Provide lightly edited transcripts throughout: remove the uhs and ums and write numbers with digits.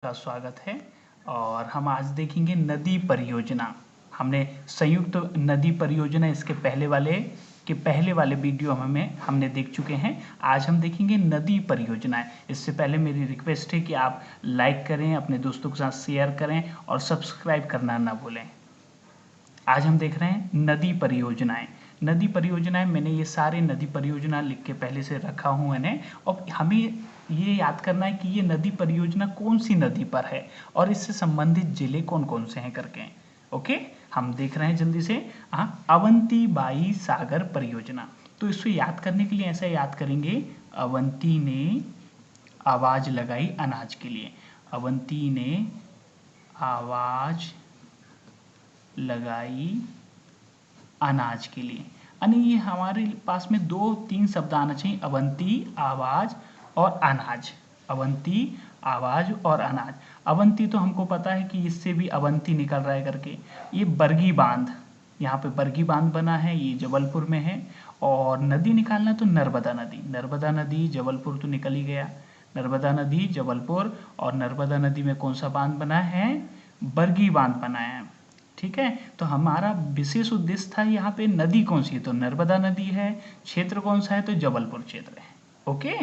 का स्वागत है। और हम आज देखेंगे नदी परियोजना। हमने संयुक्त नदी परियोजना इसके पहले वाले वीडियो में हमने देख चुके हैं। आज हम देखेंगे नदी परियोजनाएं। इससे पहले मेरी रिक्वेस्ट है कि आप लाइक करें, अपने दोस्तों के साथ शेयर करें और सब्सक्राइब करना ना भूलें। आज हम देख रहे हैं नदी परियोजनाएं। नदी परियोजनाएं, मैंने ये सारे नदी परियोजना लिख के पहले से रखा हूँ इन्हें, और हमें ये याद करना है कि ये नदी परियोजना कौन सी नदी पर है और इससे संबंधित जिले कौन कौन से हैं करके। ओके, हम देख रहे हैं जल्दी से। अवंती बाई सागर परियोजना। तो इसको याद करने के लिए ऐसा याद करेंगे, अवंती ने आवाज लगाई अनाज के लिए। अवंती ने आवाज लगाई अनाज के लिए। यानी ये हमारे पास में 2-3 शब्द आना चाहिए, अवंती, आवाज और अनाज। अवंती, आवाज और अनाज। अवंती तो हमको पता है कि इससे भी अवंती निकल रहा है करके। ये बरगी बांध, यहाँ पे बरगी बांध बना है, ये जबलपुर में है। और नदी निकालना तो नर्मदा नदी। नर्मदा नदी जबलपुर तो निकल ही गया, नर्मदा नदी जबलपुर। और नर्मदा नदी में कौन सा बांध बना है? बरगी बांध बना है। ठीक है, तो हमारा विशेष उद्देश्य था यहाँ पे नदी कौन सी है, तो नर्मदा नदी है। क्षेत्र कौन सा है, तो जबलपुर क्षेत्र है। ओके,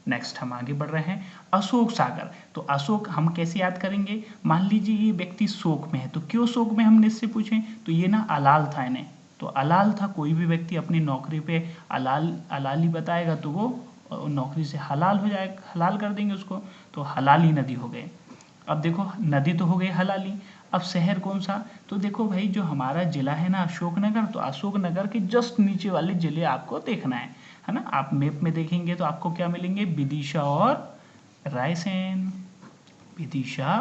नेक्स्ट हम आगे बढ़ रहे हैं। अशोक सागर। तो अशोक हम कैसे याद करेंगे? मान लीजिए ये व्यक्ति शोक में है, तो क्यों शोक में हमने इससे पूछे, तो ये ना अलाल था इन्हें। तो अलाल था, कोई भी व्यक्ति अपनी नौकरी पे अलाली बताएगा तो वो नौकरी से हलाल हो जाएगा, हलाल कर देंगे उसको, तो हलाली नदी हो गए। अब देखो, नदी तो हो गई हलाली। अब शहर कौन सा, तो देखो भाई, जो हमारा जिला है ना अशोकनगर, तो अशोकनगर के जस्ट नीचे वाले जिले आपको देखना है ना। आप मैप में देखेंगे तो आपको क्या मिलेंगे? विदिशा और रायसेन। विदिशा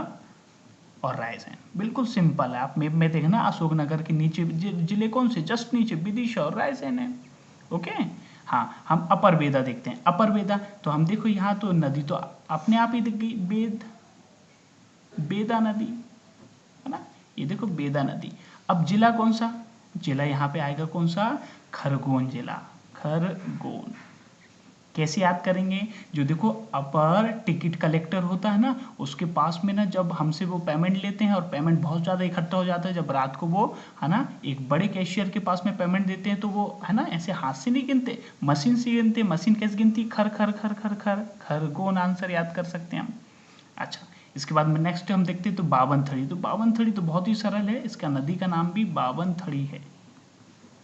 और रायसेन, बिल्कुल सिंपल है। आप मैप में देखना, अशोकनगर के नीचे जिले कौन से, जस्ट नीचे विदिशा और रायसेन है। ओके, हाँ, हम अपर बेदा देखते हैं। अपर बेदा, तो हम देखो यहाँ तो नदी तो अपने आप ही दिख गई, बेदा नदी है ना। ये देखो बेदा नदी। अब जिला कौन सा, जिला यहाँ पे आएगा कौन सा? खरगोन जिला। खरगोन कैसे याद करेंगे? जो देखो अपर टिकट कलेक्टर होता है ना, उसके पास में ना जब हमसे वो पेमेंट लेते हैं और पेमेंट बहुत ज़्यादा इकट्ठा हो जाता है, जब रात को वो है ना एक बड़े कैशियर के पास में पेमेंट देते हैं, तो वो है ना ऐसे हाथ से नहीं गिनते, मशीन से गिनते। मशीन कैसे गिनती? खर खर खर खर खर। खरगोन आंसर याद कर सकते हैं हम। अच्छा, इसके बाद में नेक्स्ट हम देखते हैं तो बावनथड़ी। तो बावनथड़ी तो बहुत ही सरल है, इसका नदी का नाम भी बावनथड़ी है।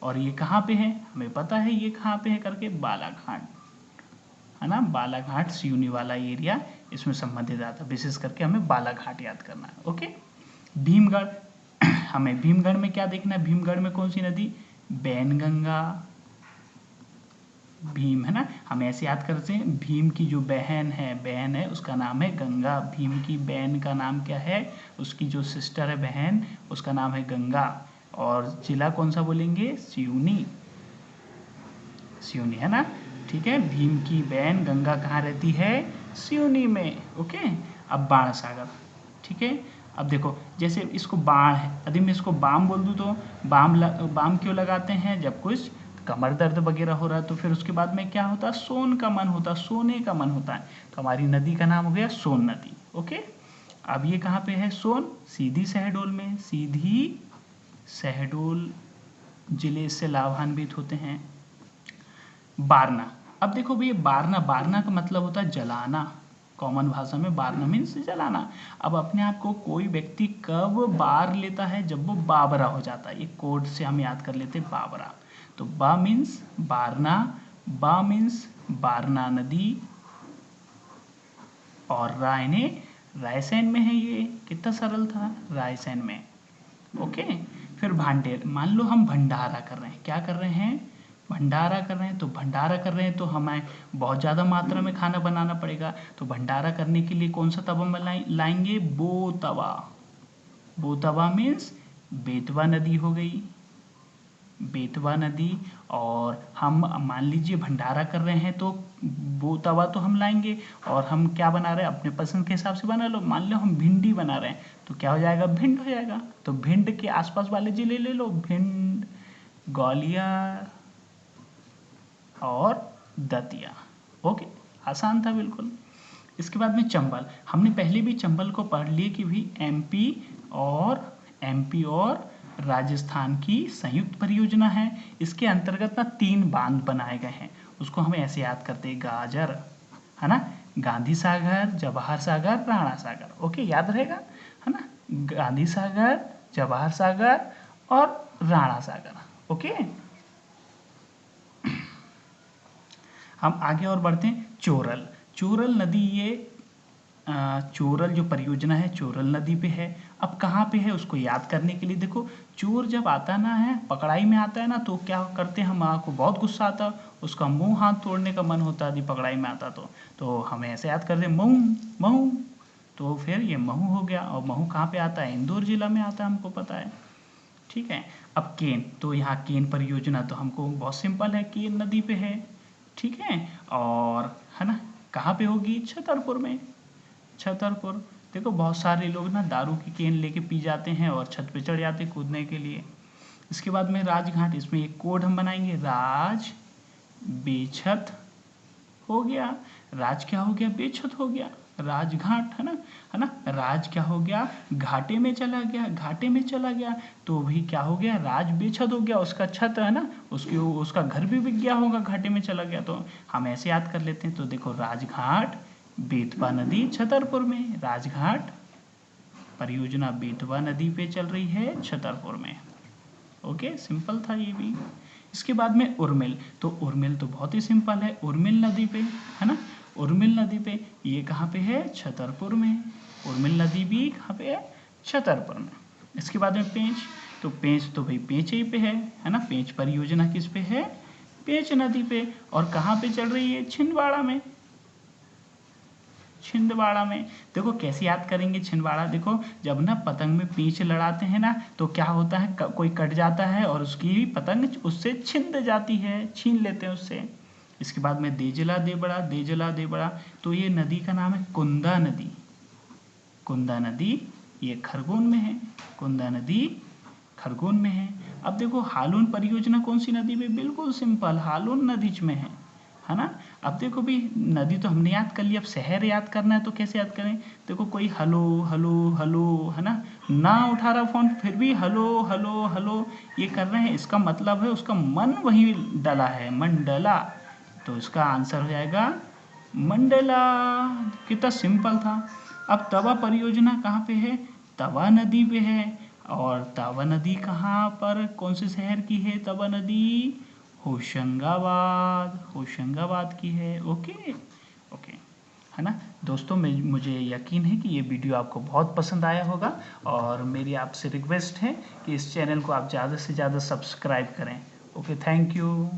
और ये कहाँ पे है? हमें पता है ये कहाँ पे है करके, बालाघाट है ना। बालाघाट सिवनी वाला एरिया इसमें संबंधित आता है। विशेष करके हमें बालाघाट याद करना है। ओके, भीमगढ़। हमें भीमगढ़ में क्या देखना है? भीमगढ़ में कौन सी नदी? बैनगंगा। भीम है ना, हम ऐसे याद करते हैं, भीम की जो बहन है उसका नाम है गंगा। भीम की बहन का नाम क्या है? उसकी जो सिस्टर है बहन, उसका नाम है गंगा। और जिला कौन सा बोलेंगे? सिवनी। सिवनी है ना, ठीक है। भीम की बहन गंगा कहाँ रहती है? सिवनी में। ओके, अब बाण सागर। ठीक है, अब देखो, जैसे इसको बाण है, यदि मैं इसको बाम बोल दूँ तो बाम क्यों लगाते हैं? जब कुछ कमर दर्द वगैरह हो रहा है, तो फिर उसके बाद में क्या होता है? सोन का मन होता है, सोने का मन होता है। तो हमारी नदी का नाम हो गया सोन नदी। ओके, अब ये कहाँ पे है? सोन सीधी शहडोल में। सीधी शहडोल जिले से लाभान्वित होते हैं। बारना। अब देखो भैया, बारना का मतलब होता है जलाना। कॉमन भाषा में बारना मीन्स जलाना। अब अपने आप को कोई व्यक्ति कब बार लेता है? जब वो बाबरा हो जाता है। एक कोड से हम याद कर लेते हैं, बाबरा। तो बा मीन्स बारना, बा मीन्स बारना नदी, और राय ने रायसेन में है। ये कितना सरल था, रायसेन में। ओके, फिर भांडेर। मान लो हम भंडारा कर रहे हैं, क्या कर रहे हैं? भंडारा कर रहे हैं। तो भंडारा कर रहे हैं तो हमें बहुत ज़्यादा मात्रा में खाना बनाना पड़ेगा। तो भंडारा करने के लिए कौन सा तवा लाएंगे? बो तवा। बो तवा मीन्स बेतवा नदी हो गई, बेतवा नदी। और हम मान लीजिए भंडारा कर रहे हैं तो वो तवा तो हम लाएंगे, और हम क्या बना रहे हैं? अपने पसंद के हिसाब से बना लो। मान लो हम भिंडी बना रहे हैं, तो क्या हो जाएगा? भिंड हो जाएगा। तो भिंड के आसपास वाले जिले ले लो, भिंड, ग्वालियर और दतिया। ओके, आसान था बिल्कुल। इसके बाद में चंबल, हमने पहले भी चंबल को पढ़ लिए कि भी एमपी और राजस्थान की संयुक्त परियोजना है। इसके अंतर्गत ना 3 बांध बनाए गए हैं, उसको हमें ऐसे याद करते हैं, गाजर, है ना, गांधी सागर, जवाहर सागर, राणा सागर। ओके, याद रहेगा, है ना, गांधी सागर, जवाहर सागर और राणा सागर। ओके, हम आगे और बढ़ते हैं। चोरल, चोरल नदी, ये चोरल जो परियोजना है चोरल नदी पे है। अब कहाँ पे है उसको याद करने के लिए देखो, चोर जब आता ना है, पकड़ाई में आता है ना, तो क्या करते हैं, हमारे को बहुत गुस्सा आता, उसका मुंह हाथ तोड़ने का मन होता यदि पकड़ाई में आता तो हमें ऐसे याद करते महू महू, तो फिर ये महू हो गया। और महू कहाँ पे आता है, इंदौर जिला में आता है, हमको पता है। ठीक है, अब केन, तो यहाँ केन परियोजना तो हमको बहुत सिंपल है, केन नदी पे है। ठीक है, और है ना, कहाँ पे होगी, छतरपुर में, छतरपुर। देखो बहुत सारे लोग ना दारू की केन लेके पी जाते हैं और छत पे चढ़ जाते हैं कूदने के लिए। इसके बाद में राजघाट, इसमें एक कोड हम बनाएंगे, राज बेछत हो गया, राज क्या हो गया, बेछत हो गया, राजघाट, है ना, राज क्या हो गया, घाटे में चला गया, घाटे में चला गया, तो भी क्या हो गया, राज बेछत हो गया, उसका छत, है ना, उसका घर भी बिक गया होगा, घाटे में चला गया। तो हम ऐसे याद कर लेते हैं, तो देखो राजघाट, बेतवा नदी छतरपुर में, राजघाट परियोजना बेतवा नदी पे चल रही है छतरपुर में। ओके, सिंपल था ये भी। इसके बाद में उर्मिल, तो उर्मिल तो बहुत ही सिंपल है, उर्मिल नदी पे, है ना, उर्मिल नदी पे, ये कहाँ पे है, छतरपुर में। उर्मिल नदी भी कहाँ पे है, छतरपुर में। इसके बाद में पेंच, तो पेंच तो भाई पेंच ही पे है ना, पेंच परियोजना किस पे है, पेंच नदी पे। और कहाँ पे चल रही है, छिंदवाड़ा में, छिंदवाड़ा में। देखो कैसे याद करेंगे छिंदवाड़ा, देखो जब ना पतंग में पेंच लड़ाते हैं ना, तो क्या होता है, कोई कट जाता है और उसकी पतंग उससे छिंद जाती है, छीन लेते हैं उससे। इसके बाद में देजला देबड़ा, देजला देबड़ा, तो ये नदी का नाम है कुंदा नदी, कुंदा नदी, ये खरगोन में है, कुंदा नदी खरगोन में है। अब देखो हालून परियोजना कौन सी नदी में, बिल्कुल सिंपल, हालून नदी में है ना। अब देखो भी नदी तो हमने याद कर लिया, अब शहर याद करना है तो कैसे याद करें, देखो कोई हलो हलो हलो, है ना उठा रहा फोन, फिर भी हलो हलो हलो ये कर रहे हैं, इसका मतलब है उसका मन वहीं डला है, मन डला, तो इसका आंसर हो जाएगा मंडला। कितना सिंपल था। अब तवा परियोजना कहाँ पे है, तवा नदी पे है, और तवा नदी कहाँ पर, कौन से शहर की है तवा नदी, होशंगाबाद, होशंगाबाद की है। ओके ओके, है ना दोस्तों, मुझे यकीन है कि ये वीडियो आपको बहुत पसंद आया होगा, और मेरी आपसे रिक्वेस्ट है कि इस चैनल को आप ज़्यादा से ज़्यादा सब्सक्राइब करें। Okay, thank you.